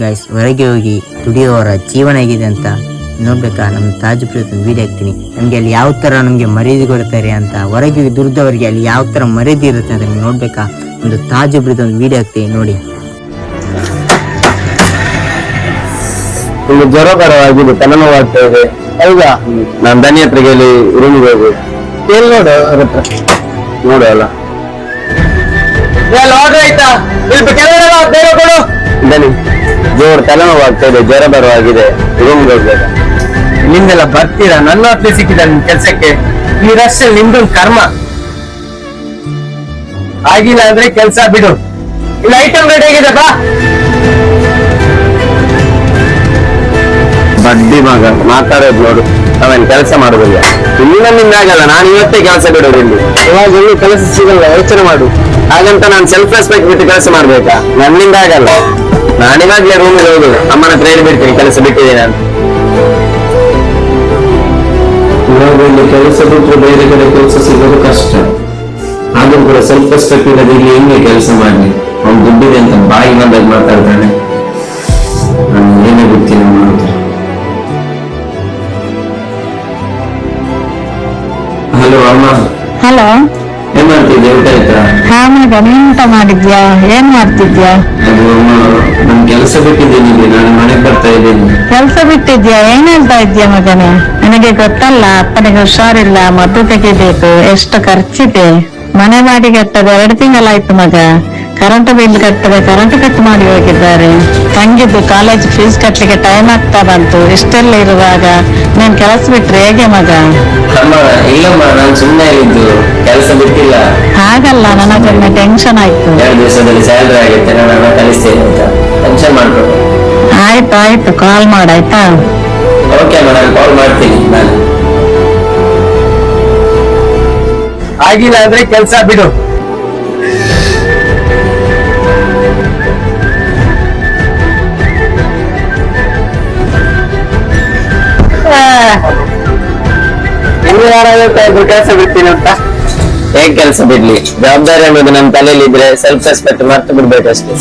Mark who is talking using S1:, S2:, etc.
S1: Guys, ಹೊರಗೆ ಹೋಗಿ ದುಡಿಯೋವರ ಜೀವನ ಹೇಗಿದೆ ಅಂತ ನೋಡ್ಬೇಕಾ? ನಮ್ಮ ತಾಜ್ ಪ್ರೀತಿ ವಿಡಿಯೋ ಹಾಕ್ತೀನಿ. ನಮ್ಗೆ ಅಲ್ಲಿ ಯಾವ ತರ ನಮ್ಗೆ ಮರ್ಯಾದೆ ಕೊಡ್ತಾರೆ ಅಂತ, ಹೊರಗೆ ಹೋಗಿ ದುಡ್ದವರಿಗೆ ಅಲ್ಲಿ ಯಾವ ತರ ಮರ್ಯಾದೆ ಇರುತ್ತೆ ಅಂತ ನಿಮ್ಗೆ ನೋಡ್ಬೇಕಾ? ಒಂದು ತಾಜ್ ಪ್ರೀತಿ ಒಂದು ವಿಡಿಯೋ ಹಾಕ್ತೀನಿ ನೋಡಿ.
S2: ಒಂದು ಜ್ವರ ಬರವಾಗಿದೆ, ತಲೆನೋವಾಗ್ತಾ ಇದೆ. ಹೌದಾ? ನಾನು ದನಿ ಹತ್ರಗೆ ರೂಮಿಗೆ ಹೋಗಿ ಕೇಳಿ ನೋಡು, ಅವ್ರ ಹತ್ರ ನೋಡು. ಅಲ್ಲ ಆರ್ಡರ್ ಆಯ್ತಾ? ದನಿ ಜೋರ್ ತಲೆನೋವಾಗ್ತಾ ಇದೆ, ಜ್ವರ ಬರವಾಗಿದೆ, ರೂಮ್ಗೆ ಹೋಗ್ಬೇಕು. ನಿಮ್ದೆಲ್ಲ ಬರ್ತೀರಾ? ನನ್ನ ಹತ್ರ ಸಿಕ್ಕಿದ ನಿಮ್ ಕೆಲ್ಸಕ್ಕೆ. ಈ ರಶ್ ನಿಮ್ದೊಂದು ಕರ್ಮ. ಆಗಿಲ್ಲ ಅಂದ್ರೆ ಕೆಲ್ಸ ಬಿಡು. ಇಲ್ಲ ಐಟಮ್ ರೆಡಿ ಆಗಿದೆ ಬಾ. ಬಡ್ಡಿ ಮಗ ಮಾತಾಡೋದು ನೋಡು. ನಾವೇನ್ ಕೆಲಸ ಮಾಡುದಿಲ್ಲ. ನಿನ್ನಿಂದ ಆಗಲ್ಲ. ನಾನು ಇವತ್ತೇ ಕೆಲಸ ಬಿಡೋದು. ಇಲ್ಲಿ ಇವಾಗ ಎಲ್ಲಿ ಕೆಲಸ ಸಿಗಲ್ಲ, ಯೋಚನೆ ಮಾಡು. ಹಾಗಂತ ನಾನು ಸೆಲ್ಫ್ ರೆಸ್ಪೆಕ್ಟ್ ಬಿಟ್ಟು ಕೆಲಸ ಮಾಡ್ಬೇಕಾ? ನನ್ನಿಂದ ಆಗಲ್ಲ. ನಾನಿವಾಗ್ಲೇ ರೂಮಿಗೆ ಹೋಗುದು. ಅಮ್ಮನ ಹತ್ರ ಹೇಳ್ಬಿಡ್ತೀನಿ ಕೆಲಸ ಬಿಟ್ಟಿದ್ದೀನಿ ಅಂತ.
S3: ಇವಾಗ ಇಲ್ಲಿ ಕೆಲಸ ಬಿಟ್ಟರೆ ಬೇರೆ ಕಡೆ ಕೆಲಸ ಸಿಗೋದು ಕಷ್ಟ. ಆದ್ರೂ ಕೂಡ ಸೆಲ್ಫ್ ರೆಸ್ಪೆಕ್ಟ್ ಇಲ್ಲದೆ ಇಲ್ಲಿ ಹೆಂಗೆ ಕೆಲಸ ಮಾಡ್ಲಿ? ಅವ್ನು ದುಡ್ಡಿದೆ ಅಂತ ಬಾಯಿ ಬಂದಾಗ ಮಾತಾಡ್ತಾನೆ. ಏನೇ ಗೊತ್ತಿಲ್ಲ ಮಾಡ್ತಾರೆ. ಹಲೋ ಅಮ್ಮ.
S4: ಹಲೋ,
S3: ಏನ್ ಮಾಡ್ತಿದ್ದೆ? ಊಟ ಆಯ್ತಾ?
S4: ಹಾ ಮಗ, ನೀನ್ ಊಟ ಮಾಡಿದ್ಯಾ? ಏನ್ ಮಾಡ್ತಿದ್ಯಾ?
S3: ಅದು ಅಮ್ಮ, ನನ್ ಕೆಲಸ ಬಿಟ್ಟಿದ್ದೀನಿ. ಇಲ್ಲಿ ನಾನು ಮನೆಗೆ ಬರ್ತಾ ಇದ್ದೀನಿ.
S4: ಕೆಲ್ಸ ಬಿಟ್ಟಿದ್ಯಾ? ಏನ್ ಹೇಳ್ತಾ ಇದ್ಯಾ ಮಗನೇ? ನನಗೆ ಗೊತ್ತಲ್ಲ, ಅಪ್ಪನಿಗೆ ಹುಷಾರಿಲ್ಲ, ಮದ್ದು ತೆಗಿಬೇಕು, ಎಷ್ಟು ಖರ್ಚಿದೆ. ಮನೆ ಮಾಡಿ ಕಟ್ಟದೆ 2 ತಿಂಗಳಾಯ್ತು ಮಗ. ಕರೆಂಟ್ ಬಿಲ್ ಕಟ್ಟದೆ ಕರೆಂಟ್ ಕಟ್ ಮಾಡಿ ಹೋಗಿದ್ದಾರೆ. ತಂಗಿದ್ದು ಕಾಲೇಜ್ ಫೀಸ್ ಕಟ್ಲಿಕ್ಕೆ ಟೈಮ್ ಆಗ್ತಾ ಬಂತು. ಇಷ್ಟೆಲ್ಲ ಇರುವಾಗ ನೀನ್ ಕೆಲಸ ಬಿಟ್ರೆ ಹೇಗೆ ಮಗ?
S3: ಅಮ್ಮ ಇಲ್ಲಮ್ಮ, ನಾನು ಸುಮ್ಮನೆ ಹೇಳಿದ್ದು, ಕೆಲಸ ಬಿಟ್ಟಿಲ್ಲ.
S4: ಹಾಗಲ್ಲ, ನನಗೊಮ್ಮೆ ಟೆನ್ಷನ್ ಆಯ್ತು.
S3: 2 ದಿವಸದಲ್ಲಿ ಸ್ಯಾಲರಿ ಆಗುತ್ತೆ, ನಾನು ಹಣ ಕಳಿಸ್ತೇನೆ ಅಂತ. ಟೆನ್ಷನ್ ಮಾಡ್ಕೊಂಡು.
S4: ಆಯ್ತು ಆಯ್ತು, ಕಾಲ್ ಮಾಡಾಯ್ತಾ?
S3: ಓಕೆ ಅಮ್ಮ, ನಾನು ಕಾಲ್ ಮಾಡ್ತೀನಿ. ನಾನು
S2: ಆಗಿಲ್ಲ ಅಂದ್ರೆ ಕೆಲ್ಸ ಬಿಡು. ಇನ್ನು ಯಾರು ಹೇಳ್ತಾ ಇದ್ರು ಕೆಲಸ ಬಿಡ್ತೀನಿ ಅಂತ?
S3: ಹೇಗ್ ಕೆಲಸ ಬಿಡ್ಲಿ? ಜವಾಬ್ದಾರಿ ಅನ್ನೋದು ನನ್ನ ತಲೆಯಲ್ಲಿ ಇದ್ರೆ ಸೆಲ್ಫ್ ರೆಸ್ಪೆಕ್ಟ್ ಮರ್ತು ಬಿಡ್ಬೇಕಷ್ಟೇ.